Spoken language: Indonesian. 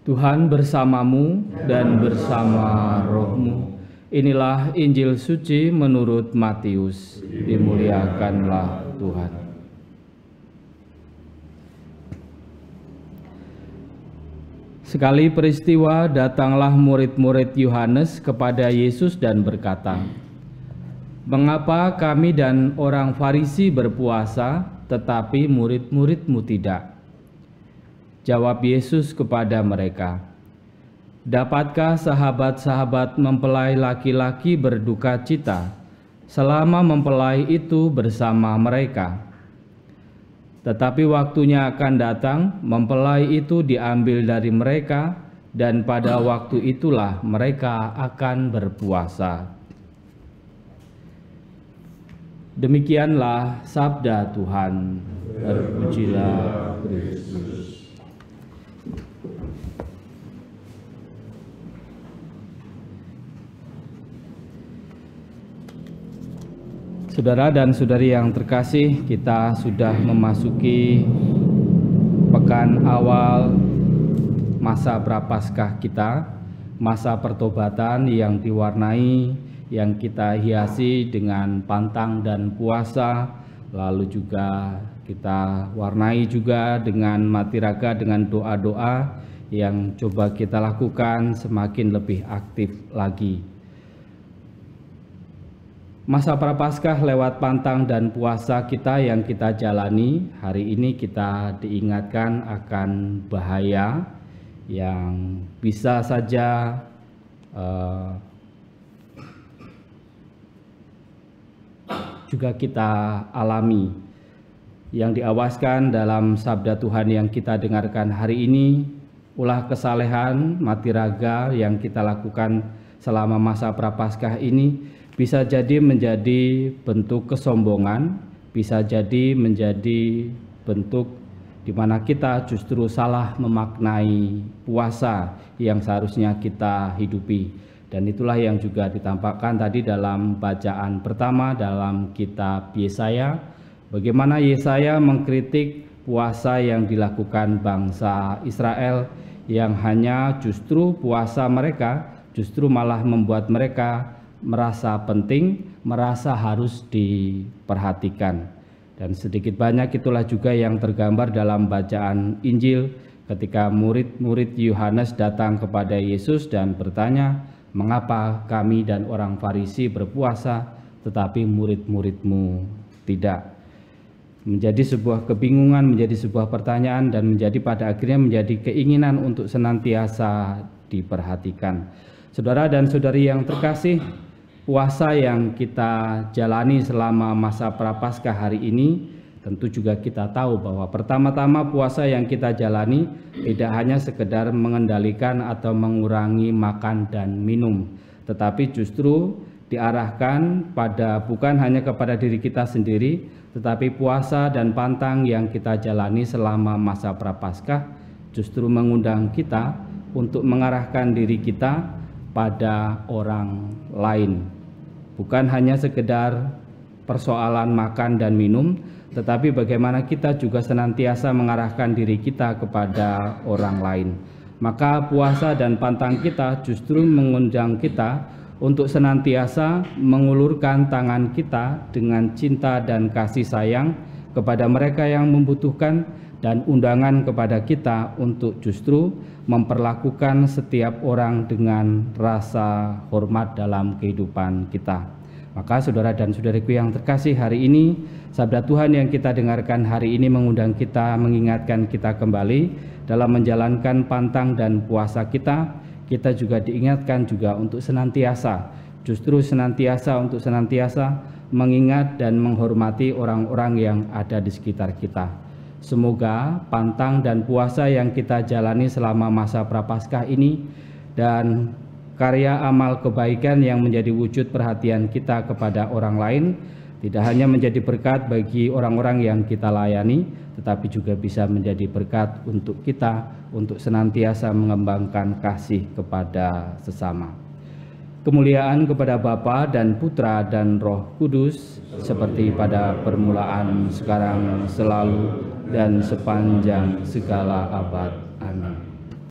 Tuhan bersamamu dan bersama rohmu. Inilah Injil suci menurut Matius. Dimuliakanlah Tuhan. Sekali peristiwa datanglah murid-murid Yohanes kepada Yesus dan berkata, "Mengapa kami dan orang Farisi berpuasa, tetapi murid-muridmu tidak?" Jawab Yesus kepada mereka, "Dapatkah sahabat-sahabat mempelai laki-laki berduka cita selama mempelai itu bersama mereka? Tetapi waktunya akan datang, mempelai itu diambil dari mereka, dan pada waktu itulah mereka akan berpuasa." Demikianlah sabda Tuhan. Terpujilah Kristus. Saudara dan saudari yang terkasih, kita sudah memasuki pekan awal masa Prapaskah kita, masa pertobatan yang diwarnai, yang kita hiasi dengan pantang dan puasa, lalu juga kita warnai juga dengan mati raga, dengan doa-doa yang coba kita lakukan semakin lebih aktif lagi. Masa Prapaskah lewat pantang dan puasa kita yang kita jalani, hari ini kita diingatkan akan bahaya yang bisa saja juga kita alami. Yang diawaskan dalam sabda Tuhan yang kita dengarkan hari ini, ulah kesalehan mati raga yang kita lakukan selama masa Prapaskah ini bisa jadi menjadi bentuk kesombongan, bisa jadi menjadi bentuk di mana kita justru salah memaknai puasa yang seharusnya kita hidupi. Dan itulah yang juga ditampakkan tadi dalam bacaan pertama dalam kitab Yesaya, bagaimana Yesaya mengkritik puasa yang dilakukan bangsa Israel yang hanya justru puasa mereka justru malah membuat mereka merasa penting, merasa harus diperhatikan. Dan sedikit banyak itulah juga yang tergambar dalam bacaan Injil ketika murid-murid Yohanes datang kepada Yesus dan bertanya, "Mengapa kami dan orang Farisi berpuasa, tetapi murid-muridmu tidak?" Menjadi sebuah kebingungan, menjadi sebuah pertanyaan, dan menjadi pada akhirnya menjadi keinginan untuk senantiasa diperhatikan. Saudara dan saudari yang terkasih, puasa yang kita jalani selama masa Prapaskah hari ini, tentu juga kita tahu bahwa pertama-tama puasa yang kita jalani tidak hanya sekedar mengendalikan atau mengurangi makan dan minum, tetapi justru diarahkan pada bukan hanya kepada diri kita sendiri, tetapi puasa dan pantang yang kita jalani selama masa Prapaskah justru mengundang kita untuk mengarahkan diri kita pada orang lain. Bukan hanya sekedar persoalan makan dan minum, tetapi bagaimana kita juga senantiasa mengarahkan diri kita kepada orang lain. Maka puasa dan pantang kita justru mengundang kita untuk senantiasa mengulurkan tangan kita dengan cinta dan kasih sayang kepada mereka yang membutuhkan, dan undangan kepada kita untuk justru memperlakukan setiap orang dengan rasa hormat dalam kehidupan kita. Maka saudara dan saudariku yang terkasih, hari ini sabda Tuhan yang kita dengarkan hari ini mengundang kita, mengingatkan kita kembali dalam menjalankan pantang dan puasa kita. Kita juga diingatkan juga untuk senantiasa, justru senantiasa mengingat dan menghormati orang-orang yang ada di sekitar kita. Semoga pantang dan puasa yang kita jalani selama masa Prapaskah ini dan karya amal kebaikan yang menjadi wujud perhatian kita kepada orang lain tidak hanya menjadi berkat bagi orang-orang yang kita layani, tetapi juga bisa menjadi berkat untuk kita untuk senantiasa mengembangkan kasih kepada sesama. Kemuliaan kepada Bapa dan Putra dan Roh Kudus, seperti pada permulaan, sekarang, selalu, dan sepanjang segala abad. Amin.